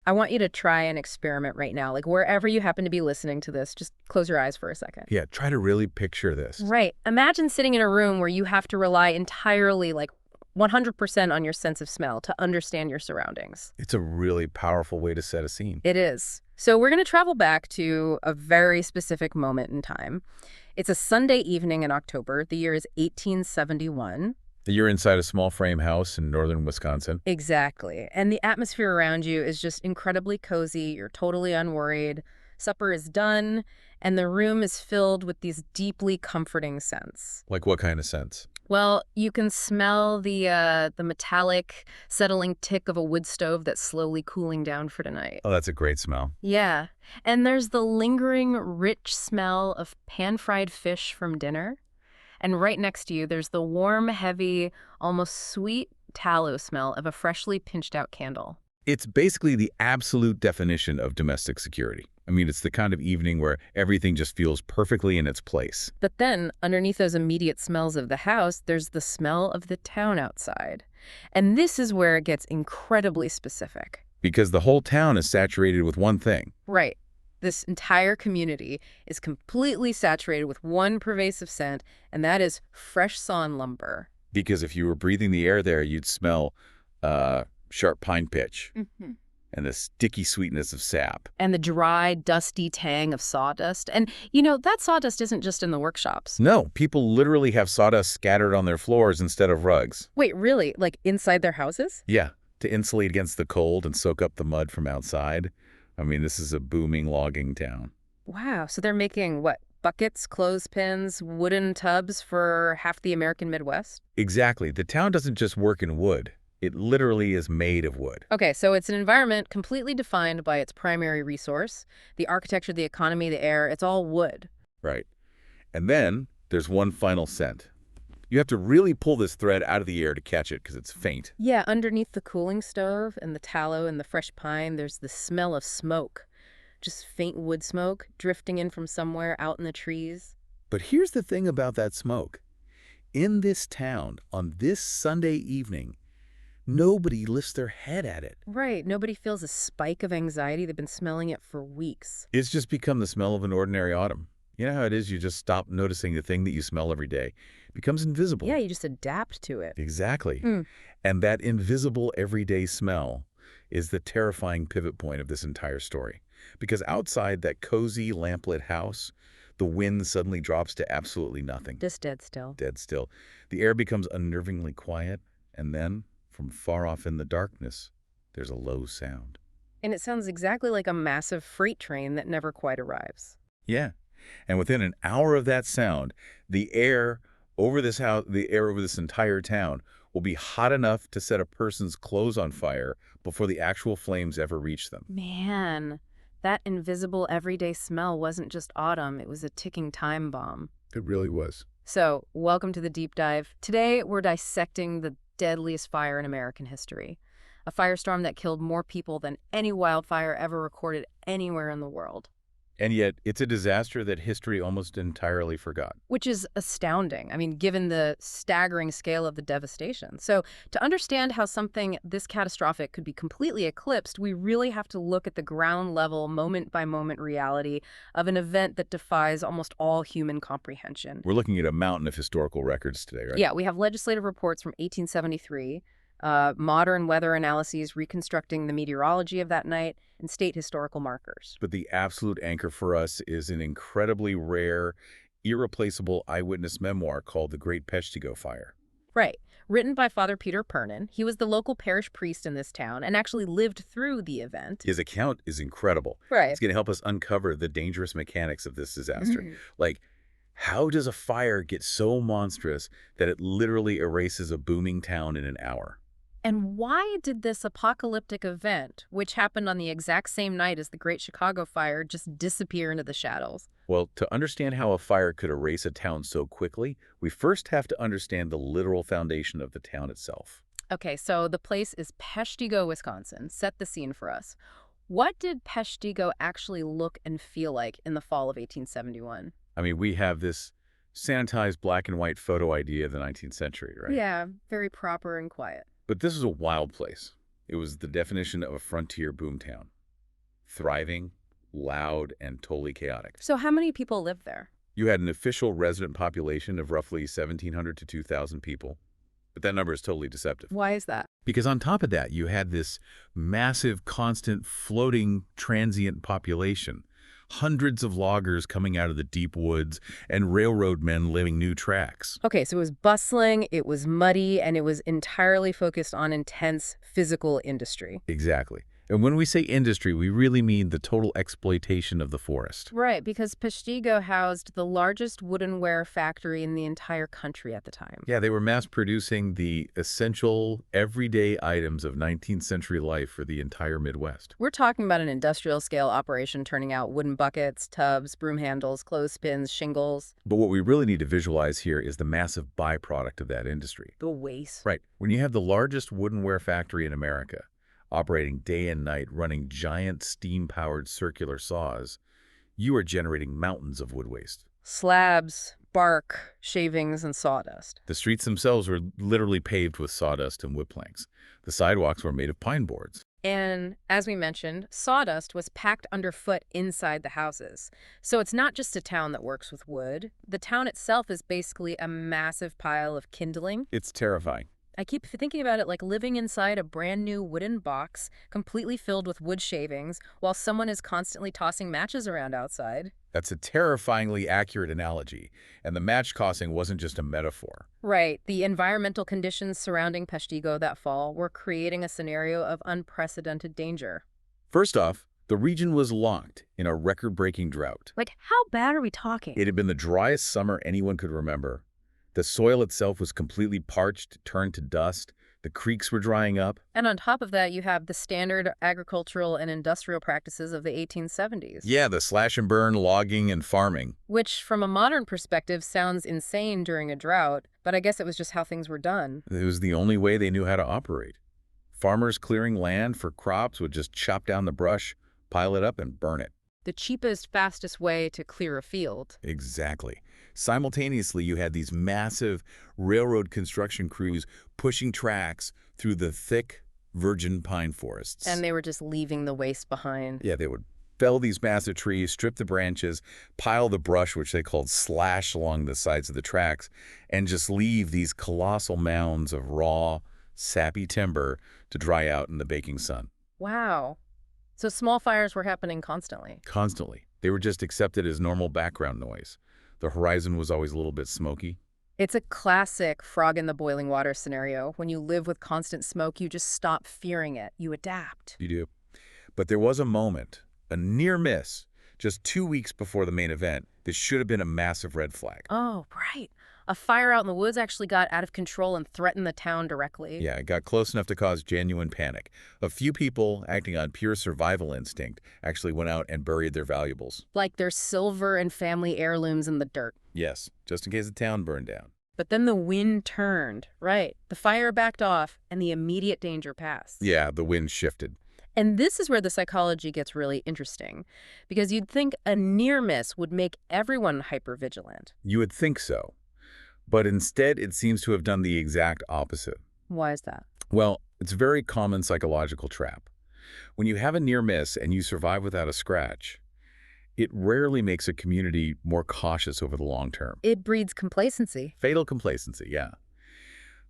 I want you to try an experiment right now. Like wherever you happen to be listening to this, just close your eyes for a second. Yeah, try to really picture this. Right. Imagine sitting in a room where you have to rely entirely, like 100% on your sense of smell to understand your surroundings. It's a really powerful way to set a scene. It is. So we're going to travel back to a very specific moment in time. It's a Sunday evening in October. The year is 1871. You're inside a small frame house in northern Wisconsin. Exactly. And the atmosphere around you is just incredibly cozy. You're totally unworried. Supper is done, and the room is filled with these deeply comforting scents. Like what kind of sense? Well, you can smell the metallic, settling tick of a wood stove that's slowly cooling down for tonight. Oh, that's a great smell. Yeah. And there's the lingering, rich smell of pan-fried fish from dinner. And right next to you, there's the warm, heavy, almost sweet tallow smell of a freshly pinched out candle. It's basically the absolute definition of domestic security. I mean, it's the kind of evening where everything just feels perfectly in its place. But then, underneath those immediate smells of the house, there's the smell of the town outside. And this is where it gets incredibly specific. Because the whole town is saturated with one thing. Right. This entire community is completely saturated with one pervasive scent, and that is fresh sawn lumber. Because if you were breathing the air there, you'd smell sharp pine pitch and the sticky sweetness of sap. And the dry, dusty tang of sawdust. And, that sawdust isn't just in the workshops. No, people literally have sawdust scattered on their floors instead of rugs. Wait, really? Like inside their houses? Yeah, to insulate against the cold and soak up the mud from outside. I mean, this is a booming logging town. Wow. So they're making, what, buckets, clothespins, wooden tubs for half the American Midwest? Exactly. The town doesn't just work in wood. It literally is made of wood. Okay, so it's an environment completely defined by its primary resource. The architecture, the economy, the air, it's all wood. Right. And then there's one final scent. You have to really pull this thread out of the air to catch it because it's faint. Yeah, underneath the cooling stove and the tallow and the fresh pine, there's the smell of smoke. Just faint wood smoke drifting in from somewhere out in the trees. But here's the thing about that smoke. In this town, on this Sunday evening, nobody lifts their head at it. Right. Nobody feels a spike of anxiety. They've been smelling it for weeks. It's just become the smell of an ordinary autumn. You know how it is? You just stop noticing the thing that you smell every day. It becomes invisible. Yeah, you just adapt to it. Exactly. And that invisible everyday smell is the terrifying pivot point of this entire story. Because outside that cozy lamplit house, the wind suddenly drops to absolutely nothing. Just dead still. Dead still. The air becomes unnervingly quiet, and then, from far off in the darkness, there's a low sound. And it sounds exactly like a massive freight train that never quite arrives. Yeah. And within an hour of that sound, the air over this house, the air over this entire town will be hot enough to set a person's clothes on fire before the actual flames ever reach them. Man, that invisible everyday smell wasn't just autumn, it was a ticking time bomb. It really was. So, welcome to the deep dive. Today, we're dissecting the deadliest fire in American history. A firestorm that killed more people than any wildfire ever recorded anywhere in the world. And yet, it's a disaster that history almost entirely forgot. Which is astounding, I mean, given the staggering scale of the devastation. So to understand how something this catastrophic could be completely eclipsed, we really have to look at the ground level, moment-by-moment reality of an event that defies almost all human comprehension. We're looking at a mountain of historical records today, right? Yeah, we have legislative reports from 1873, modern weather analyses reconstructing the meteorology of that night, and state historical markers. But the absolute anchor for us is an incredibly rare, irreplaceable eyewitness memoir called The Great Peshtigo Fire. Right. Written by Father Peter Pernin. He was the local parish priest in this town and actually lived through the event. His account is incredible. Right. It's going to help us uncover the dangerous mechanics of this disaster. Like, how does a fire get so monstrous that it literally erases a booming town in an hour? And why did this apocalyptic event, which happened on the exact same night as the Great Chicago Fire, just disappear into the shadows? Well, to understand how a fire could erase a town so quickly, we first have to understand the literal foundation of the town itself. Okay, so the place is Peshtigo, Wisconsin. Set the scene for us. What did Peshtigo actually look and feel like in the fall of 1871? I mean, we have this sanitized black and white photo idea of the 19th century, right? Yeah, very proper and quiet. But this is a wild place. It was the definition of a frontier boomtown. thriving, loud, and totally chaotic. So how many people live there? You had an official resident population of roughly 1,700 to 2,000 people, but that number is totally deceptive. Why is that? Because on top of that, you had this massive, constant, floating, transient population. Hundreds of loggers coming out of the deep woods and railroad men laying new tracks. Okay, so it was bustling, it was muddy, and it was entirely focused on intense physical industry. Exactly. And when we say industry, we really mean the total exploitation of the forest. Right, because Peshtigo housed the largest woodenware factory in the entire country at the time. Yeah, they were mass-producing the essential, everyday items of 19th century life for the entire Midwest. We're talking about an industrial-scale operation turning out wooden buckets, tubs, broom handles, clothespins, shingles. But what we really need to visualize here is the massive byproduct of that industry. The waste. Right. When you have the largest woodenware factory in America, operating day and night, running giant steam-powered circular saws, you are generating mountains of wood waste. Slabs, bark, shavings, and sawdust. The streets themselves were literally paved with sawdust and wood planks. The sidewalks were made of pine boards. And as we mentioned, sawdust was packed underfoot inside the houses. So it's not just a town that works with wood. The town itself is basically a massive pile of kindling. It's terrifying. I keep thinking about it like living inside a brand new wooden box, completely filled with wood shavings, while someone is constantly tossing matches around outside. That's a terrifyingly accurate analogy, and the match tossing wasn't just a metaphor. Right. The environmental conditions surrounding Peshtigo that fall were creating a scenario of unprecedented danger. First off, the region was locked in a record-breaking drought. Like, how bad are we talking? It had been the driest summer anyone could remember. The soil itself was completely parched, turned to dust. The creeks were drying up. And on top of that, you have the standard agricultural and industrial practices of the 1870s. Yeah, the slash and burn, logging, and farming. Which, from a modern perspective, sounds insane during a drought, but I guess it was just how things were done. It was the only way they knew how to operate. Farmers clearing land for crops would just chop down the brush, pile it up, and burn it. The cheapest, fastest way to clear a field. Exactly. Simultaneously, you had these massive railroad construction crews pushing tracks through the thick, virgin pine forests. And they were just leaving the waste behind. Yeah, they would fell these massive trees, strip the branches, pile the brush, which they called slash, along the sides of the tracks, and just leave these colossal mounds of raw, sappy timber to dry out in the baking sun. Wow. So small fires were happening constantly. Constantly. They were just accepted as normal background noise. The horizon was always a little bit smoky. It's a classic frog in the boiling water scenario. When you live with constant smoke, you just stop fearing it. You adapt. You do. But there was a moment, a near miss, just 2 weeks before the main event, that should have been a massive red flag. Oh, right. A fire out in the woods actually got out of control and threatened the town directly. Yeah, it got close enough to cause genuine panic. A few people, acting on pure survival instinct, actually went out and buried their valuables. Like their silver and family heirlooms in the dirt. Yes, just in case the town burned down. But then the wind turned, right? The fire backed off and the immediate danger passed. Yeah, the wind shifted. And this is where the psychology gets really interesting, because you'd think a near miss would make everyone hypervigilant. You would think so. But instead, it seems to have done the exact opposite. Why is that? Well, it's a very common psychological trap. When you have a near miss and you survive without a scratch, it rarely makes a community more cautious over the long term. It breeds complacency. Fatal complacency, yeah.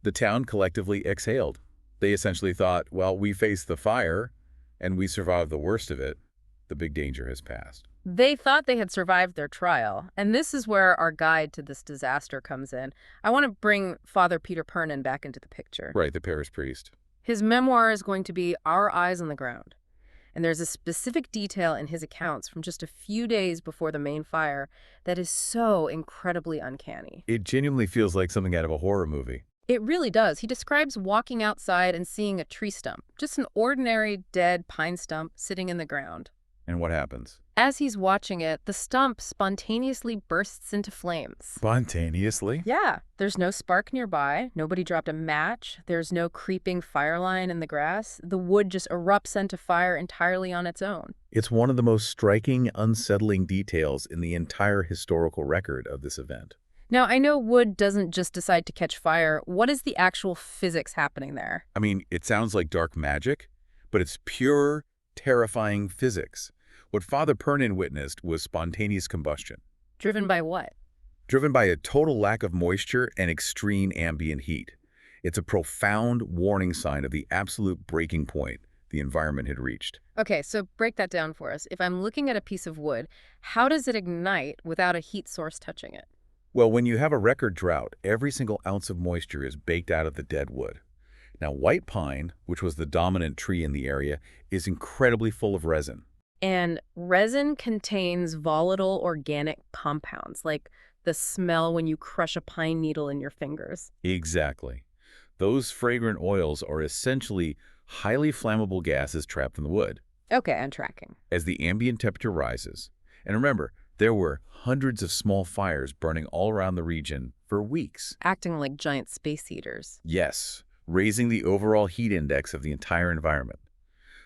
The town collectively exhaled. They essentially thought, well, we faced the fire and we survived the worst of it. The big danger has passed. They thought they had survived their trial, and this is where our guide to this disaster comes in. I want to bring Father Peter Pernin back into the picture. Right, the parish priest. His memoir is going to be Our Eyes on the Ground, and there's a specific detail in his accounts from just a few days before the main fire that is so incredibly uncanny. It genuinely feels like something out of a horror movie. It really does. He describes walking outside and seeing a tree stump, just an ordinary dead pine stump sitting in the ground. And what happens? As he's watching it, the stump spontaneously bursts into flames. Spontaneously? Yeah, there's no spark nearby. Nobody dropped a match. There's no creeping fire line in the grass. The wood just erupts into fire entirely on its own. It's one of the most striking, unsettling details in the entire historical record of this event. Now, I know wood doesn't just decide to catch fire. What is the actual physics happening there? I mean, it sounds like dark magic, but it's pure, terrifying physics. What Father Pernin witnessed was spontaneous combustion, Driven by what? driven by a total lack of moisture and extreme ambient heat. It's a profound warning sign of the absolute breaking point the environment had reached. Okay, so break that down for us. If I'm looking at a piece of wood, how does it ignite without a heat source touching it? Well, when you have a record drought, every single ounce of moisture is baked out of the dead wood. Now, white pine, which was the dominant tree in the area, is incredibly full of resin. And resin contains volatile organic compounds, like the smell when you crush a pine needle in your fingers. Exactly. Those fragrant oils are essentially highly flammable gases trapped in the wood. Okay, I'm tracking. As the ambient temperature rises, and remember, there were hundreds of small fires burning all around the region for weeks. Acting like giant space heaters. Yes, raising the overall heat index of the entire environment.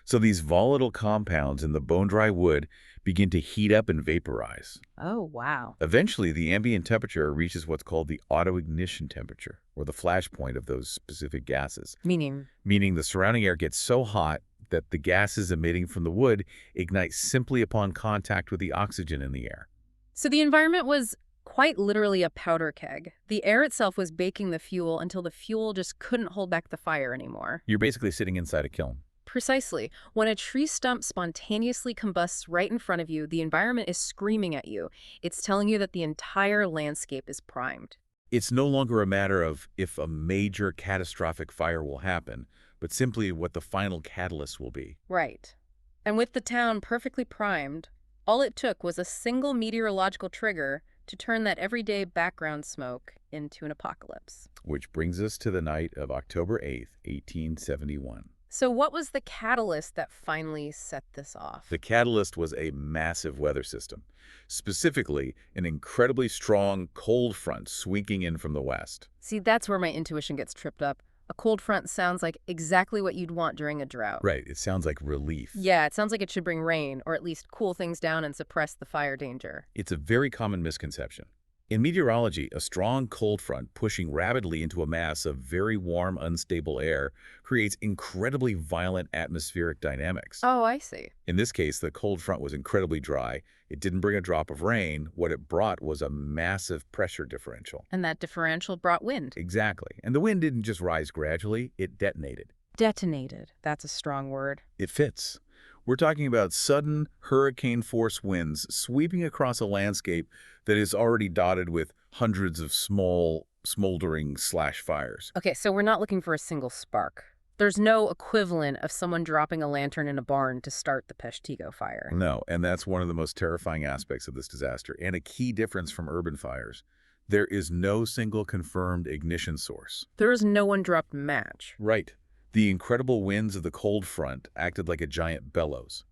So these volatile compounds in the bone-dry wood begin to heat up and vaporize. Oh, wow. Eventually, the ambient temperature reaches what's called the autoignition temperature, or the flash point of those specific gases, Meaning? meaning the surrounding air gets so hot that the gases emitting from the wood ignite simply upon contact with the oxygen in the air. So the environment was quite literally a powder keg. The air itself was baking the fuel until the fuel just couldn't hold back the fire anymore. You're basically sitting inside a kiln. Precisely. When a tree stump spontaneously combusts right in front of you, the environment is screaming at you. It's telling you that the entire landscape is primed. It's no longer a matter of if a major catastrophic fire will happen, but simply what the final catalyst will be. Right. And with the town perfectly primed, all it took was a single meteorological trigger to turn that everyday background smoke into an apocalypse. Which brings us to the night of October 8th, 1871. So what was the catalyst that finally set this off? The catalyst was a massive weather system, specifically an incredibly strong cold front sweeping in from the west. See, that's where my intuition gets tripped up. A cold front sounds like exactly what you'd want during a drought. Right, it sounds like relief. Yeah, it sounds like it should bring rain, or at least cool things down and suppress the fire danger. It's a very common misconception. In meteorology, a strong cold front pushing rapidly into a mass of very warm, unstable air creates incredibly violent atmospheric dynamics. Oh, I see. In this case, the cold front was incredibly dry. It didn't bring a drop of rain. What it brought was a massive pressure differential. And that differential brought wind. Exactly. And the wind didn't just rise gradually, it detonated. Detonated. That's a strong word. It fits. We're talking about sudden hurricane-force winds sweeping across a landscape that is already dotted with hundreds of small, smoldering fires. Okay, so we're not looking for a single spark. There's no equivalent of someone dropping a lantern in a barn to start the Peshtigo fire. No, and that's one of the most terrifying aspects of this disaster, and a key difference from urban fires. There is no single confirmed ignition source. There is no one dropped match. Right. The incredible winds of the cold front acted like a giant bellows.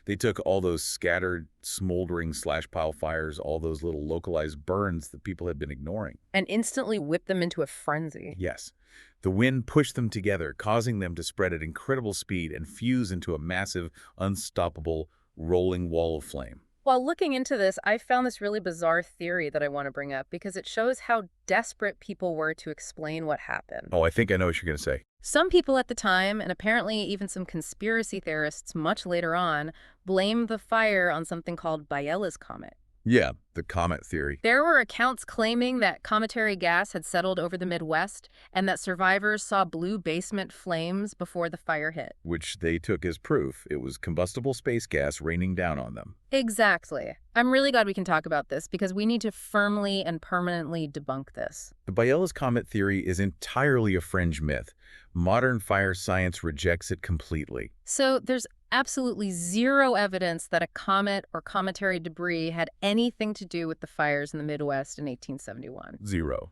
They took all those scattered, smoldering pile fires, all those little localized burns that people had been ignoring. And instantly whipped them into a frenzy. Yes. The wind pushed them together, causing them to spread at incredible speed and fuse into a massive, unstoppable, rolling wall of flame. While looking into this, I found this really bizarre theory that I want to bring up because it shows how desperate people were to explain what happened. Oh, I think I know what you're going to say. Some people at the time, and apparently even some conspiracy theorists much later on, blamed the fire on something called Biela's comet. Yeah, the comet theory. There were accounts claiming that cometary gas had settled over the Midwest and that survivors saw blue basement flames before the fire hit. Which they took as proof it was combustible space gas raining down on them. Exactly. I'm really glad we can talk about this because we need to firmly and permanently debunk this. The Biela's comet theory is entirely a fringe myth. Modern fire science rejects it completely. So there's absolutely zero evidence that a comet or cometary debris had anything to do with the fires in the Midwest in 1871. Zero.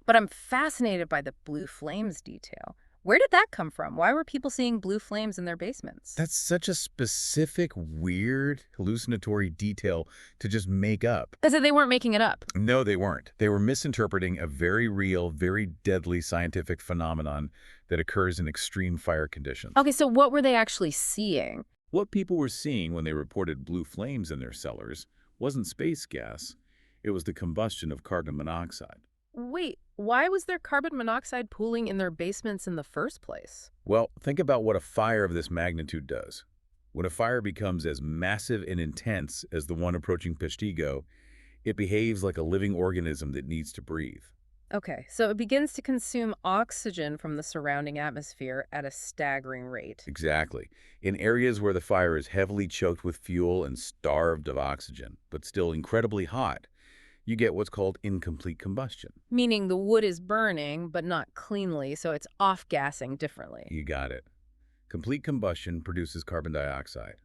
But I'm fascinated by the blue flames detail. Where did that come from? Why were people seeing blue flames in their basements? That's such a specific, weird, hallucinatory detail to just make up. As if they weren't making it up. No, they weren't. They were misinterpreting a very real, very deadly scientific phenomenon that occurs in extreme fire conditions. Okay, so what were they actually seeing? What people were seeing when they reported blue flames in their cellars wasn't space gas. It was the combustion of carbon monoxide. Wait, why was there carbon monoxide pooling in their basements in the first place? Well, think about what a fire of this magnitude does. When a fire becomes as massive and intense as the one approaching Peshtigo, it behaves like a living organism that needs to breathe. Okay, so it begins to consume oxygen from the surrounding atmosphere at a staggering rate. Exactly. In areas where the fire is heavily choked with fuel and starved of oxygen, but still incredibly hot, you get what's called incomplete combustion. Meaning the wood is burning, but not cleanly, so it's off-gassing differently. You got it. Complete combustion produces carbon dioxide.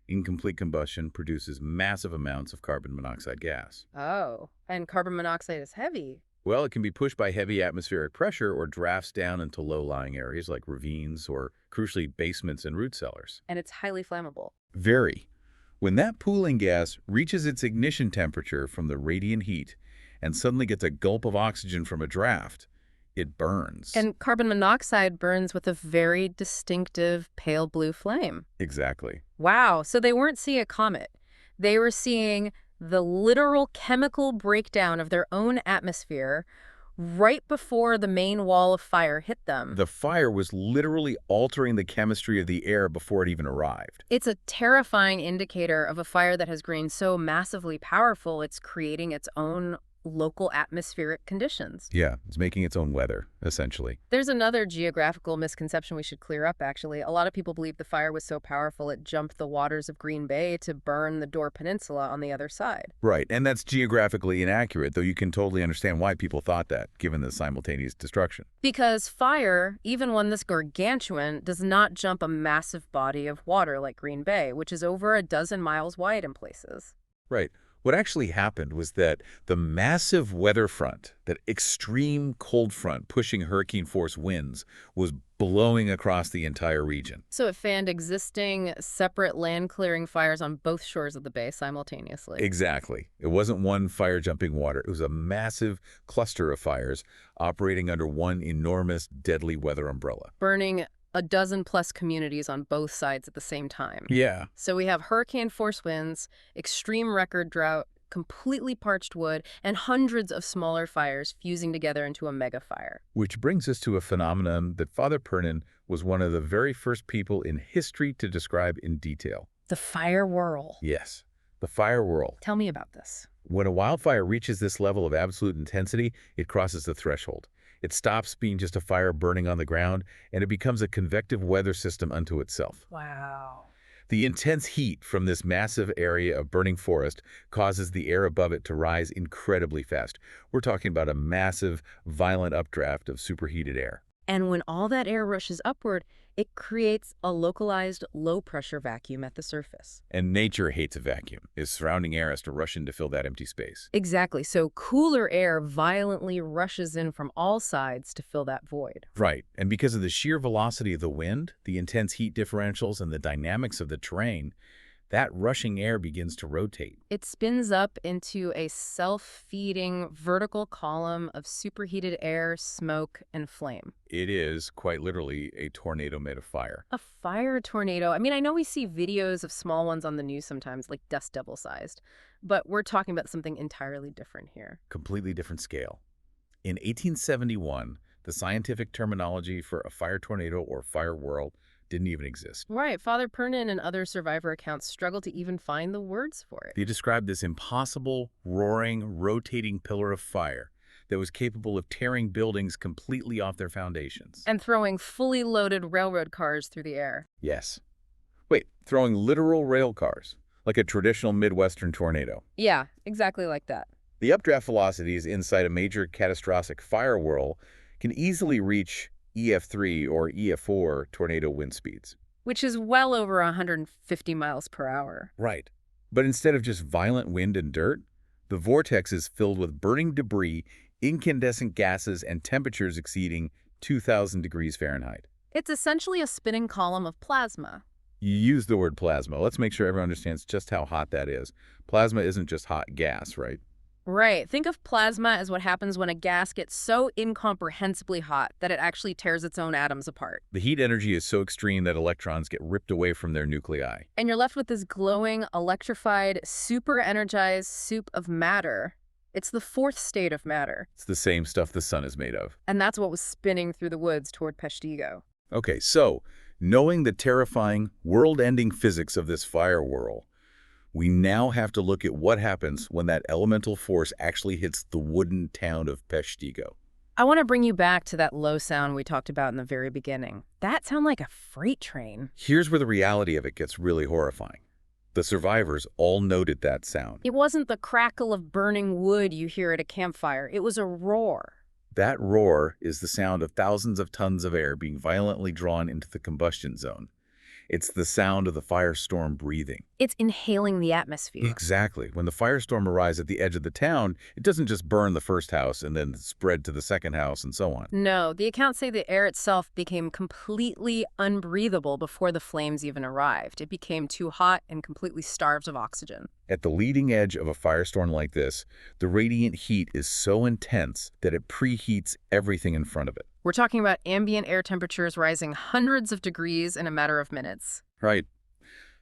Incomplete combustion produces massive amounts of carbon monoxide gas. Oh, and carbon monoxide is heavy. Well, it can be pushed by heavy atmospheric pressure or drafts down into low-lying areas like ravines or, crucially, basements and root cellars. And it's highly flammable. Very. When that pooling gas reaches its ignition temperature from the radiant heat and suddenly gets a gulp of oxygen from a draft, it burns. And carbon monoxide burns with a very distinctive pale blue flame. Exactly. Wow, so they weren't seeing a comet. They were seeing the literal chemical breakdown of their own atmosphere right before the main wall of fire hit them. The fire was literally altering the chemistry of the air before it even arrived. It's a terrifying indicator of a fire that has grown so massively powerful it's creating its own local atmospheric conditions. Yeah, it's making its own weather, essentially. There's another geographical misconception we should clear up, actually. A lot of people believe the fire was so powerful it jumped the waters of Green Bay to burn the Door Peninsula on the other side. Right, and that's geographically inaccurate, though you can totally understand why people thought that, given the simultaneous destruction. Because fire, even one this gargantuan, does not jump a massive body of water like Green Bay, which is over a dozen miles wide in places. Right. What actually happened was that the massive weather front, that extreme cold front pushing hurricane-force winds, was blowing across the entire region. So it fanned existing separate land-clearing fires on both shores of the bay simultaneously. Exactly. It wasn't one fire jumping water. It was a massive cluster of fires operating under one enormous, deadly weather umbrella. Burning a dozen-plus communities on both sides at the same time. Yeah. So we have hurricane-force winds, extreme record drought, completely parched wood, and hundreds of smaller fires fusing together into a mega fire. Which brings us to a phenomenon that Father Pernin was one of the very first people in history to describe in detail. The fire whirl. Yes, the fire whirl. Tell me about this. When a wildfire reaches this level of absolute intensity, it crosses the threshold. It stops being just a fire burning on the ground, and it becomes a convective weather system unto itself. Wow. The intense heat from this massive area of burning forest causes the air above it to rise incredibly fast. We're talking about a massive, violent updraft of superheated air. And when all that air rushes upward, it creates a localized low-pressure vacuum at the surface. And nature hates a vacuum. Its surrounding air has to rush in to fill that empty space. Exactly. So cooler air violently rushes in from all sides to fill that void. Right. And because of the sheer velocity of the wind, the intense heat differentials, and the dynamics of the terrain, that rushing air begins to rotate. It spins up into a self-feeding vertical column of superheated air, smoke, and flame. It is, quite literally, a tornado made of fire. A fire tornado. I mean, I know we see videos of small ones on the news sometimes, like dust devil-sized, but we're talking about something entirely different here. Completely different scale. In 1871, the scientific terminology for a fire tornado or fire whirl didn't even exist. Right. Father Pernin and other survivor accounts struggle to even find the words for it. They described this impossible, roaring, rotating pillar of fire that was capable of tearing buildings completely off their foundations. And throwing fully loaded railroad cars through the air. Yes. Wait, throwing literal rail cars, like a traditional Midwestern tornado. Yeah, exactly like that. The updraft velocities inside a major catastrophic fire whirl can easily reach EF3 or EF4 tornado wind speeds. Which is well over 150 miles per hour. Right. But instead of just violent wind and dirt, the vortex is filled with burning debris, incandescent gases, and temperatures exceeding 2,000 degrees Fahrenheit. It's essentially a spinning column of plasma. You use the word plasma. Let's make sure everyone understands just how hot that is. Plasma isn't just hot gas, right? Right. Think of plasma as what happens when a gas gets so incomprehensibly hot that it actually tears its own atoms apart. The heat energy is so extreme that electrons get ripped away from their nuclei. And you're left with this glowing, electrified, super-energized soup of matter. It's the fourth state of matter. It's the same stuff the sun is made of. And that's what was spinning through the woods toward Peshtigo. Okay, so Knowing the terrifying, world-ending physics of this fire whirl, we now have to look at what happens when that elemental force actually hits the wooden town of Peshtigo. I want to bring you back to that low sound we talked about in the very beginning. That sounded like a freight train. Here's where the reality of it gets really horrifying. The survivors all noted that sound. It wasn't the crackle of burning wood you hear at a campfire. It was a roar. That roar is the sound of thousands of tons of air being violently drawn into the combustion zone. It's the sound of the firestorm breathing. It's inhaling the atmosphere. Exactly. When the firestorm arrives at the edge of the town, it doesn't just burn the first house and then spread to the second house and so on. No, the accounts say the air itself became completely unbreathable before the flames even arrived. It became too hot and completely starved of oxygen. At the leading edge of a firestorm like this, the radiant heat is so intense that it preheats everything in front of it. We're talking about ambient air temperatures rising hundreds of degrees in a matter of minutes. Right.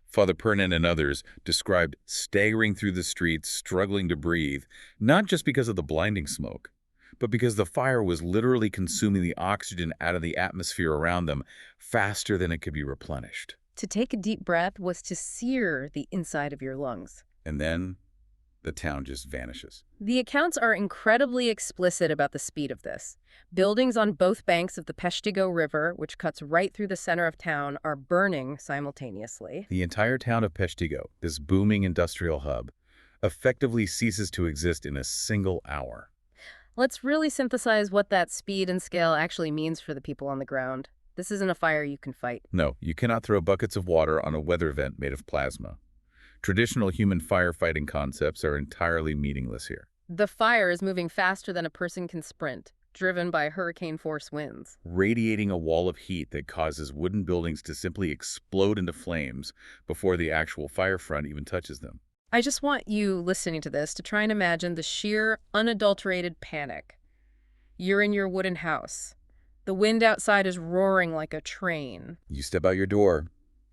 Father Pernin and others described staggering through the streets, struggling to breathe, not just because of the blinding smoke, but because the fire was literally consuming the oxygen out of the atmosphere around them faster than it could be replenished. To take a deep breath was to sear the inside of your lungs. And then the town just vanishes. The accounts are incredibly explicit about the speed of this. Buildings on both banks of the Peshtigo River, which cuts right through the center of town, are burning simultaneously. The entire town of Peshtigo, this booming industrial hub, effectively ceases to exist in a single hour. Let's really synthesize what that speed and scale actually means for the people on the ground. This isn't a fire you can fight. No, you cannot throw buckets of water on a weather vent made of plasma. Traditional human firefighting concepts are entirely meaningless here. The fire is moving faster than a person can sprint, driven by hurricane-force winds. Radiating a wall of heat that causes wooden buildings to simply explode into flames before the actual fire front even touches them. I just want you listening to this to try and imagine the sheer, unadulterated panic. You're in your wooden house. The wind outside is roaring like a train. You step out your door,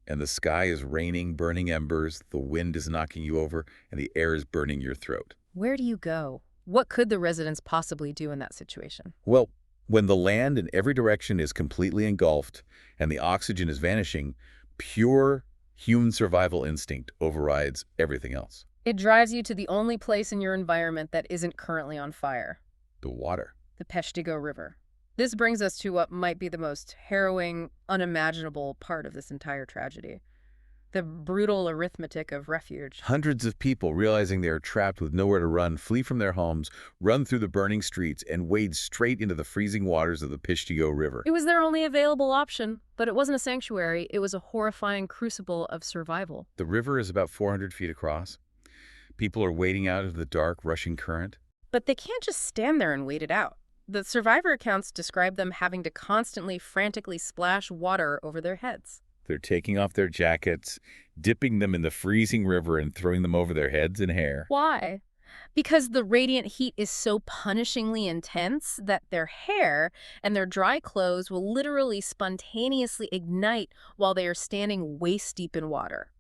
and the sky is raining burning embers, the wind is knocking you over, and the air is burning your throat. Where do you go? What could the residents possibly do in that situation? Well, when the land in every direction is completely engulfed and the oxygen is vanishing, pure human survival instinct overrides everything else. It drives you to the only place in your environment that isn't currently on fire. The water. The Peshtigo River. This brings us to what might be the most harrowing, unimaginable part of this entire tragedy. The brutal arithmetic of refuge. Hundreds of people, realizing they are trapped with nowhere to run, flee from their homes, run through the burning streets, and wade straight into the freezing waters of the Peshtigo River. It was their only available option, but it wasn't a sanctuary. It was a horrifying crucible of survival. The river is about 400 feet across. People are wading out into the dark, rushing current. But they can't just stand there and wait it out. The survivor accounts describe them having to constantly, frantically splash water over their heads. They're taking off their jackets, dipping them in the freezing river and throwing them over their heads and hair. Why? Because the radiant heat is so punishingly intense that their hair and their dry clothes will literally spontaneously ignite while they are standing waist deep in water.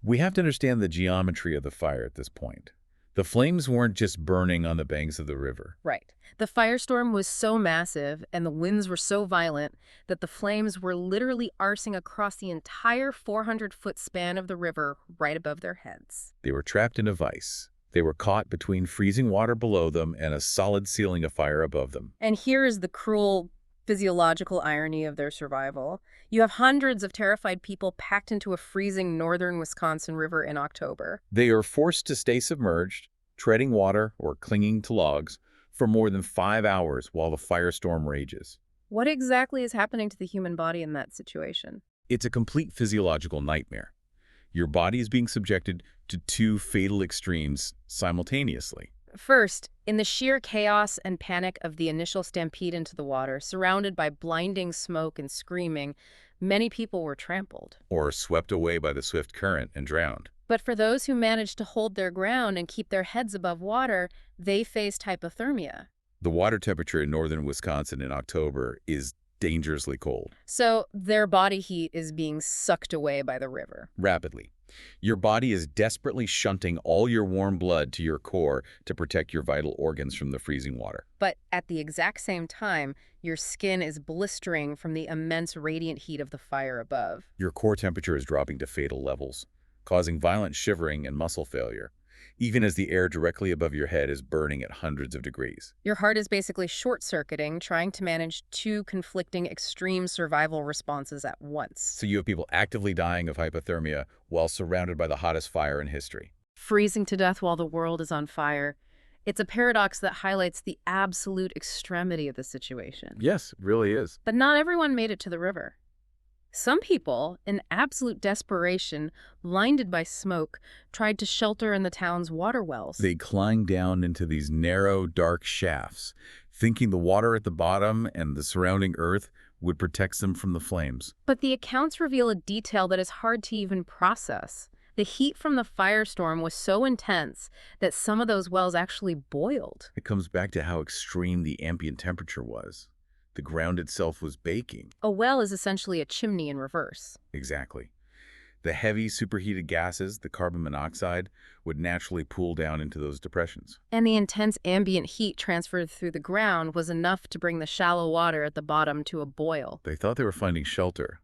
We have to understand the geometry of the fire at this point. The flames weren't just burning on the banks of the river. Right. The firestorm was so massive and the winds were so violent that the flames were literally arcing across the entire 400-foot span of the river right above their heads. They were trapped in a vise. They were caught between freezing water below them and a solid ceiling of fire above them. And here is the cruel physiological irony of their survival. You have hundreds of terrified people packed into a freezing northern Wisconsin river in October. They are forced to stay submerged, treading water or clinging to logs, for more than 5 hours while the firestorm rages. What exactly is happening to the human body in that situation? It's a complete physiological nightmare. Your body is being subjected to two fatal extremes simultaneously. First, in the sheer chaos and panic of the initial stampede into the water, surrounded by blinding smoke and screaming, many people were trampled. Or swept away by the swift current and drowned. But for those who managed to hold their ground and keep their heads above water, they faced hypothermia. The water temperature in northern Wisconsin in October is dangerously cold. So their body heat is being sucked away by the river. Rapidly. Your body is desperately shunting all your warm blood to your core to protect your vital organs from the freezing water. But at the exact same time, your skin is blistering from the immense radiant heat of the fire above. Your core temperature is dropping to fatal levels, causing violent shivering and muscle failure, even as the air directly above your head is burning at hundreds of degrees. Your heart is basically short-circuiting, trying to manage two conflicting extreme survival responses at once. So you have people actively dying of hypothermia while surrounded by the hottest fire in history. Freezing to death while the world is on fire. It's a paradox that highlights the absolute extremity of the situation. Yes, it really is. But not everyone made it to the river. Some people, in absolute desperation, blinded by smoke, tried to shelter in the town's water wells. They climbed down into these narrow, dark shafts, thinking the water at the bottom and the surrounding earth would protect them from the flames. But the accounts reveal a detail that is hard to even process. The heat from the firestorm was so intense that some of those wells actually boiled. It comes back to how extreme the ambient temperature was. The ground itself was baking. A well is essentially a chimney in reverse. Exactly. The heavy superheated gases, the carbon monoxide, would naturally pool down into those depressions. And the intense ambient heat transferred through the ground was enough to bring the shallow water at the bottom to a boil. They thought they were finding shelter,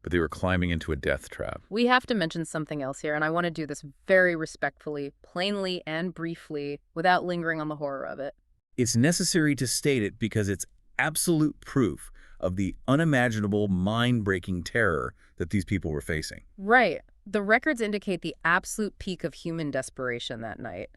but they were climbing into a death trap. We have to mention something else here, and I want to do this very respectfully, plainly, and briefly, without lingering on the horror of it. It's necessary to state it because it's absolute proof of the unimaginable, mind-breaking terror that these people were facing. Right. The records indicate the absolute peak of human desperation that night.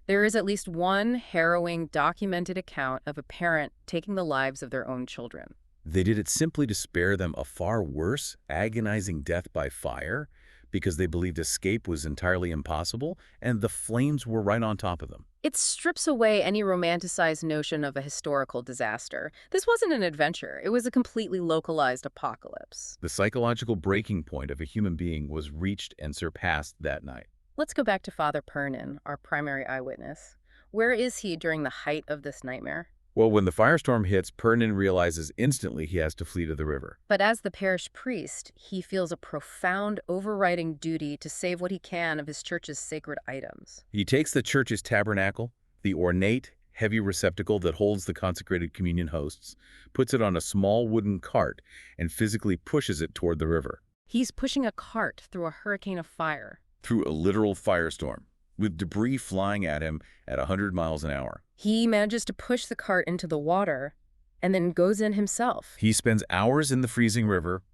There is at least one harrowing, documented account of a parent taking the lives of their own children. They did it simply to spare them a far worse, agonizing death by fire because they believed escape was entirely impossible and the flames were right on top of them. It strips away any romanticized notion of a historical disaster. This wasn't an adventure. It was a completely localized apocalypse. The psychological breaking point of a human being was reached and surpassed that night. Let's go back to Father Pernin, our primary eyewitness. Where is he during the height of this nightmare? Well, when the firestorm hits, Pernin realizes instantly he has to flee to the river. But as the parish priest, he feels a profound, overriding duty to save what he can of his church's sacred items. He takes the church's tabernacle, the ornate, heavy receptacle that holds the consecrated communion hosts, puts it on a small wooden cart, and physically pushes it toward the river. He's pushing a cart through a hurricane of fire. Through a literal firestorm, with debris flying at him at 100 miles an hour. He manages to push the cart into the water and then goes in himself. He spends hours in the freezing river.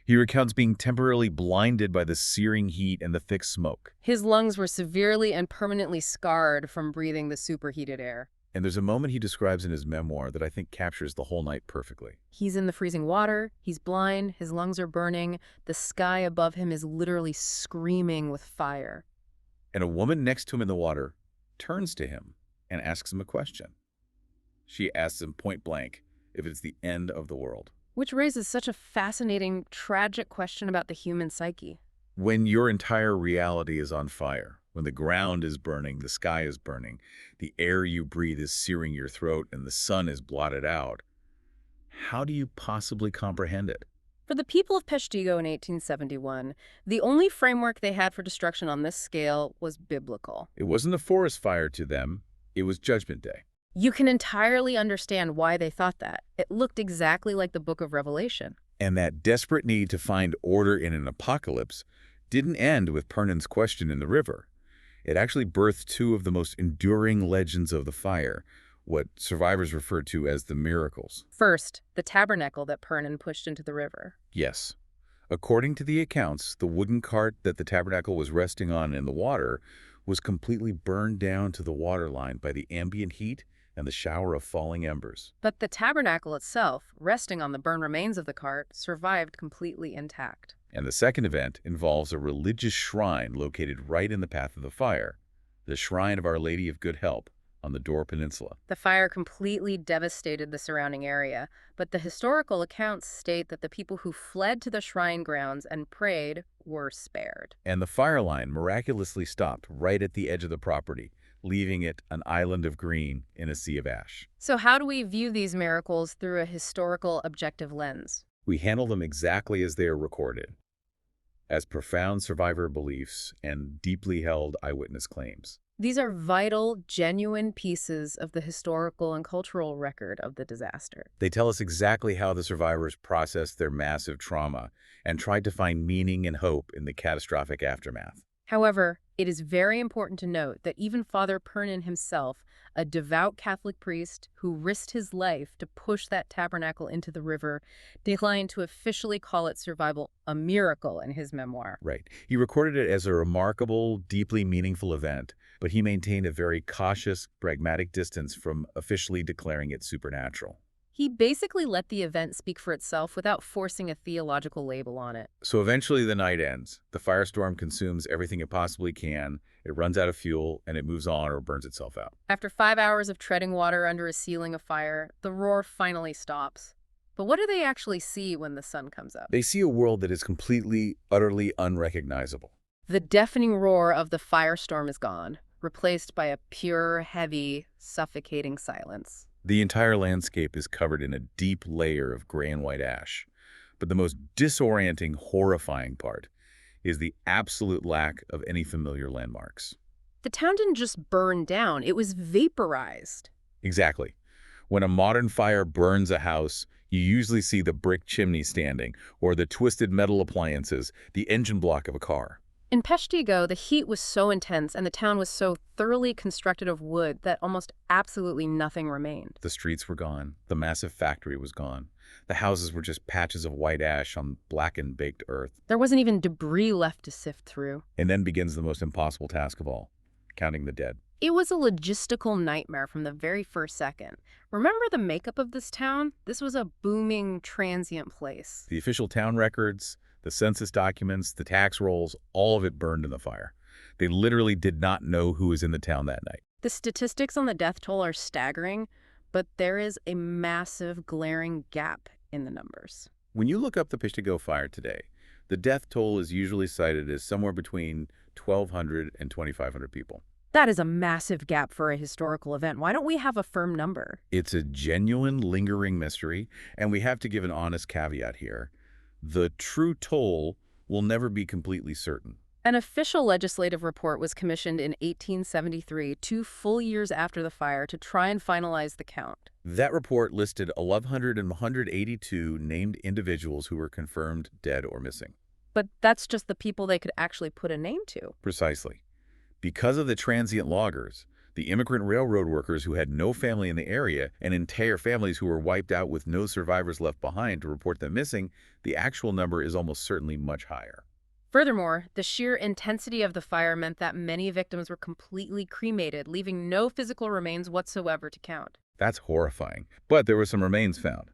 He recounts being temporarily blinded by the searing heat and the thick smoke. His lungs were severely and permanently scarred from breathing the superheated air. And there's a moment he describes in his memoir that I think captures the whole night perfectly. He's in the freezing water, he's blind, his lungs are burning, the sky above him is literally screaming with fire. And a woman next to him in the water turns to him and asks him a question. She asks him point blank if it's the end of the world. Which raises such a fascinating, tragic question about the human psyche. When your entire reality is on fire, when the ground is burning, the sky is burning, the air you breathe is searing your throat, and the sun is blotted out, how do you possibly comprehend it? For the people of Peshtigo in 1871, the only framework they had for destruction on this scale was biblical. It wasn't a forest fire to them. It was Judgment Day. You can entirely understand why they thought that. It looked exactly like the book of Revelation. And that desperate need to find order in an apocalypse didn't end with Pernin's question in the river. It actually birthed two of the most enduring legends of the fire, what survivors refer to as the miracles. First, the tabernacle that Pernin pushed into the river. Yes. According to the accounts, the wooden cart that the tabernacle was resting on in the water was completely burned down to the waterline by the ambient heat and the shower of falling embers. But the tabernacle itself, resting on the burned remains of the cart, survived completely intact. And the second event involves a religious shrine located right in the path of the fire, the Shrine of Our Lady of Good Help on the Dore Peninsula. The fire completely devastated the surrounding area, but the historical accounts state that the people who fled to the shrine grounds and prayed were spared. And the fire line miraculously stopped right at the edge of the property, leaving it an island of green in a sea of ash. So how do we view these miracles through a historical, objective lens? We handle them exactly as they are recorded. as profound survivor beliefs and deeply held eyewitness claims. These are vital, genuine pieces of the historical and cultural record of the disaster. They tell us exactly how the survivors processed their massive trauma and tried to find meaning and hope in the catastrophic aftermath. However, it is very important to note that even Father Pernin himself, a devout Catholic priest who risked his life to push that tabernacle into the river, declined to officially call its survival a miracle in his memoir. Right. He recorded it as a remarkable, deeply meaningful event, but he maintained a very cautious, pragmatic distance from officially declaring it supernatural. He basically let the event speak for itself without forcing a theological label on it. So eventually the night ends. The firestorm consumes everything it possibly can, it runs out of fuel, and it moves on or burns itself out. After 5 hours of treading water under a ceiling of fire, the roar finally stops. But what do they actually see when the sun comes up? They see a world that is completely, utterly unrecognizable. The deafening roar of the firestorm is gone, replaced by a pure, heavy, suffocating silence. The entire landscape is covered in a deep layer of gray and white ash. But the most disorienting, horrifying part is the absolute lack of any familiar landmarks. The town didn't just burn down, it was vaporized. Exactly. When a modern fire burns a house, you usually see the brick chimney standing, or the twisted metal appliances, the engine block of a car. In Peshtigo, the heat was so intense and the town was so thoroughly constructed of wood that almost absolutely nothing remained. The streets were gone. The massive factory was gone. The houses were just patches of white ash on blackened, baked earth. There wasn't even debris left to sift through. And then begins the most impossible task of all, counting the dead. It was a logistical nightmare from the very first second. Remember the makeup of this town? This was a booming, transient place. The official town records, the census documents, the tax rolls, all of it burned in the fire. They literally did not know who was in the town that night. The statistics on the death toll are staggering, but there is a massive, glaring gap in the numbers. When you look up the Peshtigo fire today, the death toll is usually cited as somewhere between 1,200 and 2,500 people. That is a massive gap for a historical event. Why don't we have a firm number? It's a genuine, lingering mystery, and we have to give an honest caveat here. The true toll will never be completely certain. An official legislative report was commissioned in 1873, 2 full years after the fire, to try and finalize the count. That report listed 1,182 named individuals who were confirmed dead or missing. But that's just the people they could actually put a name to. Precisely. Because of the transient loggers, the immigrant railroad workers who had no family in the area, and entire families who were wiped out with no survivors left behind to report them missing, the actual number is almost certainly much higher. Furthermore, the sheer intensity of the fire meant that many victims were completely cremated, leaving no physical remains whatsoever to count. That's horrifying. But there were some remains found.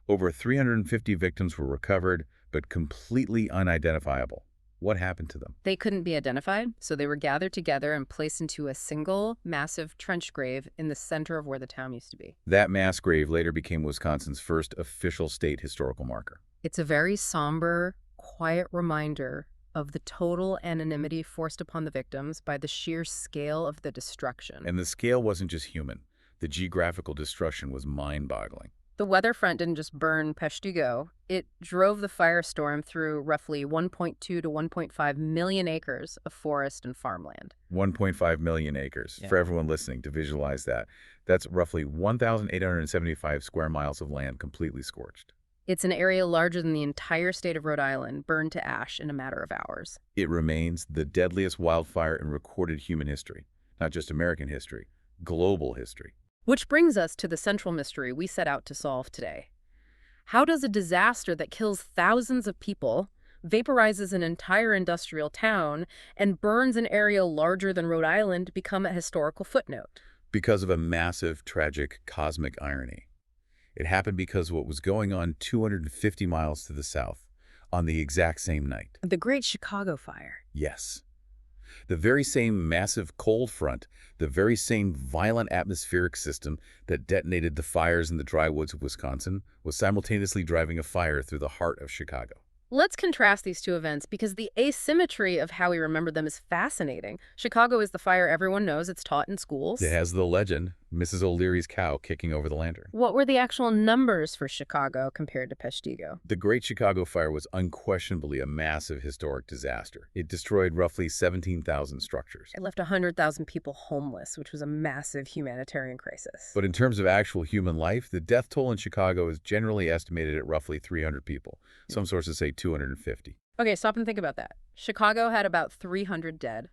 Over 350 victims were recovered, but completely unidentifiable. What happened to them? They couldn't be identified, so they were gathered together and placed into a single, massive trench grave in the center of where the town used to be. That mass grave later became Wisconsin's first official state historical marker. It's a very somber, quiet reminder of the total anonymity forced upon the victims by the sheer scale of the destruction. And the scale wasn't just human. The geographical destruction was mind-boggling. The weather front didn't just burn Peshtigo. It drove the firestorm through roughly 1.2 to 1.5 million acres of forest and farmland. 1.5 million acres. Yeah. For everyone listening to visualize that, that's roughly 1,875 square miles of land completely scorched. It's an area larger than the entire state of Rhode Island, burned to ash in a matter of hours. It remains the deadliest wildfire in recorded human history. Not just American history, global history. Which brings us to the central mystery we set out to solve today. How does a disaster that kills thousands of people, vaporizes an entire industrial town, and burns an area larger than Rhode Island become a historical footnote? Because of a massive, tragic, cosmic irony. It happened because of what was going on 250 miles to the south on the exact same night. The Great Chicago Fire. Yes. The very same massive cold front, the very same violent atmospheric system that detonated the fires in the dry woods of Wisconsin was simultaneously driving a fire through the heart of Chicago. Let's contrast these two events because the asymmetry of how we remember them is fascinating. Chicago is the fire everyone knows. It's taught in schools. It has the legend, Mrs. O'Leary's cow kicking over the lantern. What were the actual numbers for Chicago compared to Peshtigo? The Great Chicago Fire was unquestionably a massive historic disaster. It destroyed roughly 17,000 structures. It left 100,000 people homeless, which was a massive humanitarian crisis. But in terms of actual human life, the death toll in Chicago is generally estimated at roughly 300 people. Some sources say 250. Okay, stop and think about that. Chicago had about 300 dead.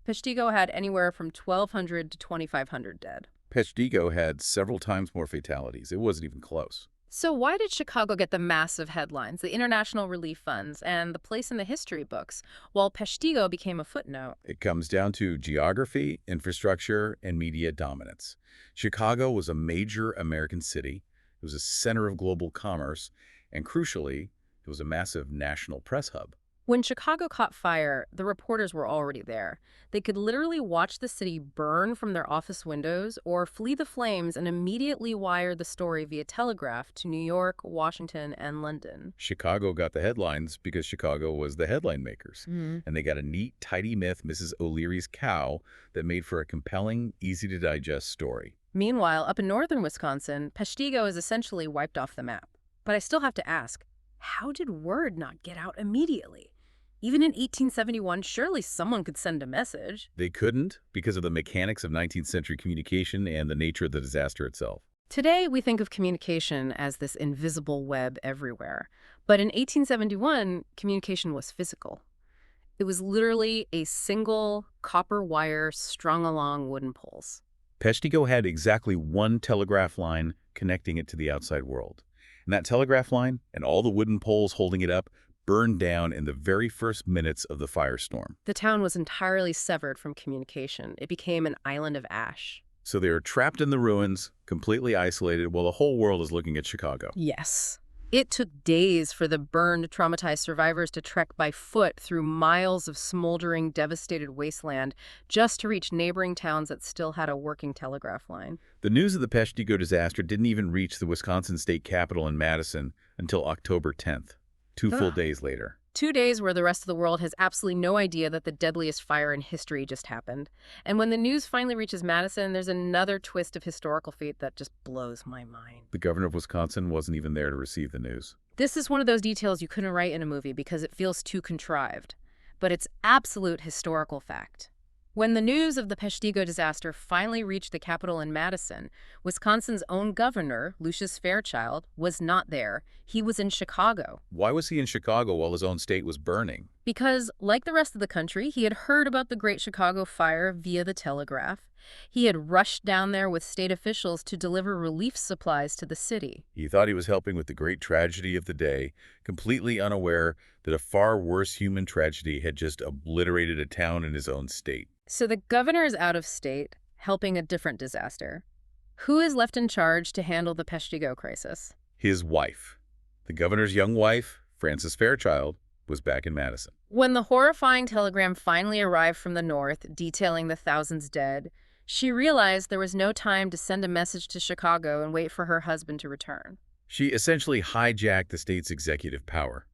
Peshtigo had anywhere from 1,200 to 2,500 dead. Peshtigo had several times more fatalities. It wasn't even close. So why did Chicago get the massive headlines, the international relief funds, and the place in the history books, while Peshtigo became a footnote? It comes down to geography, infrastructure, and media dominance. Chicago was a major American city. It was a center of global commerce, and crucially, it was a massive national press hub. When Chicago caught fire, the reporters were already there. They could literally watch the city burn from their office windows or flee the flames and immediately wire the story via telegraph to New York, Washington, and London. Chicago got the headlines because Chicago was the headline makers. And they got a neat, tidy myth, Mrs. O'Leary's cow, that made for a compelling, easy-to-digest story. Meanwhile, up in northern Wisconsin, Peshtigo is essentially wiped off the map. But I still have to ask, how did word not get out immediately? Even in 1871, surely someone could send a message. They couldn't because of the mechanics of 19th century communication and the nature of the disaster itself. Today, we think of communication as this invisible web everywhere. But in 1871, communication was physical. It was literally a single copper wire strung along wooden poles. Peshtigo had exactly one telegraph line connecting it to the outside world. And that telegraph line and all the wooden poles holding it up burned down in the very first minutes of the firestorm. The town was entirely severed from communication. It became an island of ash. So they are trapped in the ruins, completely isolated, while the whole world is looking at Chicago. Yes. It took days for the burned, traumatized survivors to trek by foot through miles of smoldering, devastated wasteland just to reach neighboring towns that still had a working telegraph line. The news of the Peshtigo disaster didn't even reach the Wisconsin state capitol in Madison until October 10th, 2 full days later. 2 days where the rest of the world has absolutely no idea that the deadliest fire in history just happened. And when the news finally reaches Madison, there's another twist of historical fate that just blows my mind. The governor of Wisconsin wasn't even there to receive the news. This is one of those details you couldn't write in a movie because it feels too contrived. But it's absolute historical fact. When the news of the Peshtigo disaster finally reached the Capitol in Madison, Wisconsin's own governor, Lucius Fairchild, was not there. He was in Chicago. Why was he in Chicago while his own state was burning? Because, like the rest of the country, he had heard about the Great Chicago Fire via the telegraph. He had rushed down there with state officials to deliver relief supplies to the city. He thought he was helping with the great tragedy of the day, completely unaware that a far worse human tragedy had just obliterated a town in his own state. So the governor is out of state, helping a different disaster. Who is left in charge to handle the Peshtigo crisis? His wife. The governor's young wife, Frances Fairchild, was back in Madison. When the horrifying telegram finally arrived from the north, detailing the thousands dead, she realized there was no time to send a message to Chicago and wait for her husband to return. She essentially hijacked the state's executive power.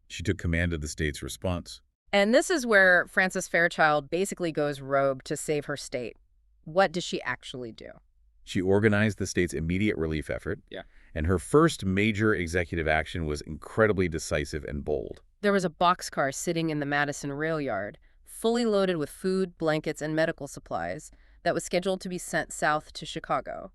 She took command of the state's response. And this is where Frances Fairchild basically goes rogue to save her state. What does she actually do? She organized the state's immediate relief effort, and her first major executive action was incredibly decisive and bold. There was a boxcar sitting in the Madison rail yard, fully loaded with food, blankets, and medical supplies, that was scheduled to be sent south to Chicago.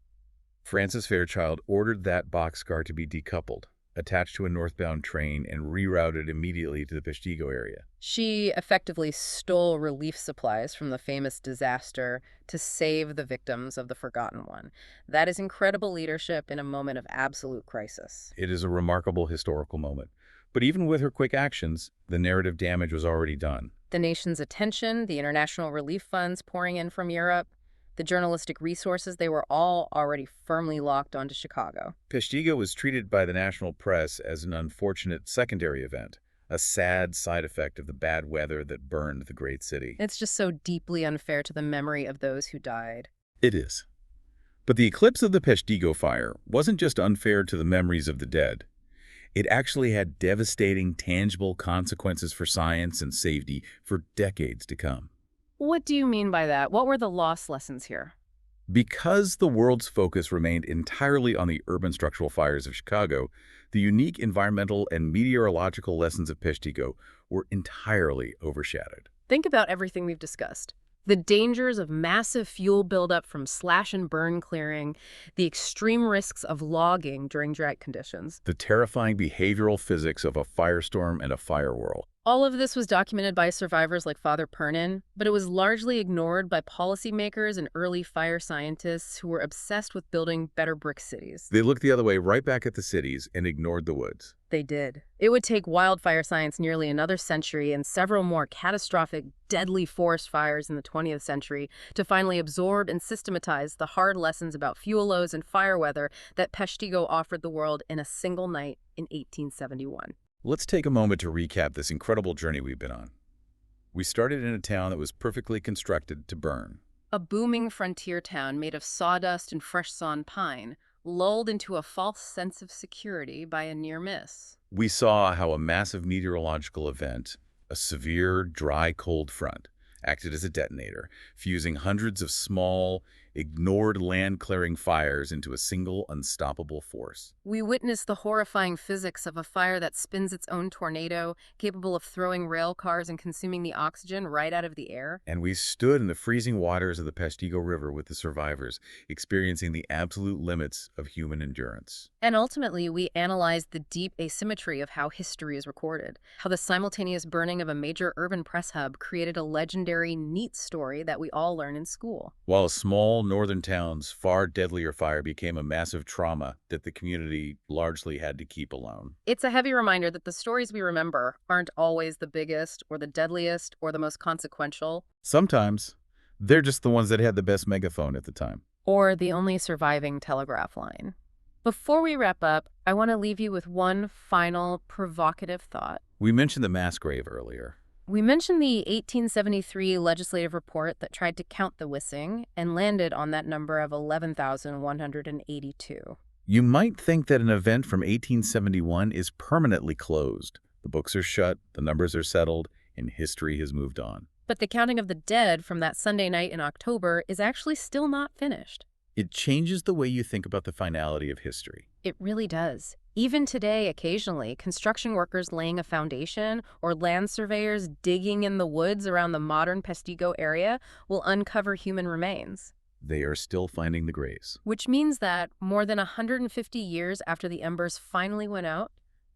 Frances Fairchild ordered that boxcar to be decoupled, attached to a northbound train, and rerouted immediately to the Peshtigo area. She effectively stole relief supplies from the famous disaster to save the victims of the Forgotten One. That is incredible leadership in a moment of absolute crisis. It is a remarkable historical moment. But even with her quick actions, the narrative damage was already done. The nation's attention, the international relief funds pouring in from Europe, the journalistic resources, they were all already firmly locked onto Chicago. Peshtigo was treated by the national press as an unfortunate secondary event, a sad side effect of the bad weather that burned the great city. It's just so deeply unfair to the memory of those who died. It is. But the eclipse of the Peshtigo fire wasn't just unfair to the memories of the dead. It actually had devastating, tangible consequences for science and safety for decades to come. What do you mean by that? What were the lost lessons here? Because the world's focus remained entirely on the urban structural fires of Chicago, the unique environmental and meteorological lessons of Peshtigo were entirely overshadowed. Think about everything we've discussed. The dangers of massive fuel buildup from slash and burn clearing, the extreme risks of logging during drought conditions. The terrifying behavioral physics of a firestorm and a fire whirl. All of this was documented by survivors like Father Pernin, but it was largely ignored by policymakers and early fire scientists who were obsessed with building better brick cities. They looked the other way, right back at the cities, and ignored the woods. They did. It would take wildfire science nearly another century and several more catastrophic, deadly forest fires in the 20th century to finally absorb and systematize the hard lessons about fuel loads and fire weather that Peshtigo offered the world in a single night in 1871. Let's take a moment to recap this incredible journey we've been on. We started in a town that was perfectly constructed to burn. A booming frontier town made of sawdust and fresh-sawn pine, lulled into a false sense of security by a near miss. We saw how a massive meteorological event, a severe, dry, cold front, acted as a detonator, fusing hundreds of small, ignored land-clearing fires into a single, unstoppable force. We witnessed the horrifying physics of a fire that spins its own tornado, capable of throwing rail cars and consuming the oxygen right out of the air. And we stood in the freezing waters of the Peshtigo River with the survivors, experiencing the absolute limits of human endurance. And ultimately, we analyzed the deep asymmetry of how history is recorded, how the simultaneous burning of a major urban press hub created a legendary, neat story that we all learn in school. While a small northern town's far deadlier fire became a massive trauma that the community largely had to keep alone. It's a heavy reminder that the stories we remember aren't always the biggest or the deadliest or the most consequential. Sometimes, they're just the ones that had the best megaphone at the time. Or the only surviving telegraph line. Before we wrap up, I want to leave you with one final provocative thought. We mentioned the mass grave earlier. We mentioned the 1873 legislative report that tried to count the missing and landed on that number of 11,182. You might think that an event from 1871 is permanently closed. The books are shut, the numbers are settled, and history has moved on. But the counting of the dead from that Sunday night in October is actually still not finished. It changes the way you think about the finality of history. It really does. Even today, occasionally, construction workers laying a foundation or land surveyors digging in the woods around the modern Peshtigo area will uncover human remains. They are still finding the graves. Which means that, more than 150 years after the embers finally went out,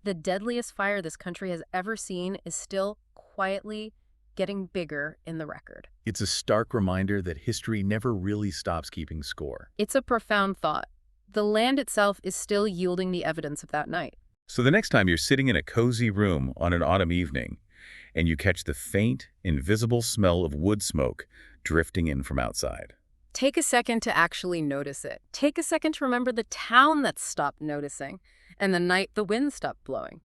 the deadliest fire this country has ever seen is still quietly getting bigger in the record. It's a stark reminder that history never really stops keeping score. It's a profound thought. The land itself is still yielding the evidence of that night. So the next time you're sitting in a cozy room on an autumn evening and you catch the faint, invisible smell of wood smoke drifting in from outside, take a second to actually notice it. Take a second to remember the town that stopped noticing and the night the wind stopped blowing.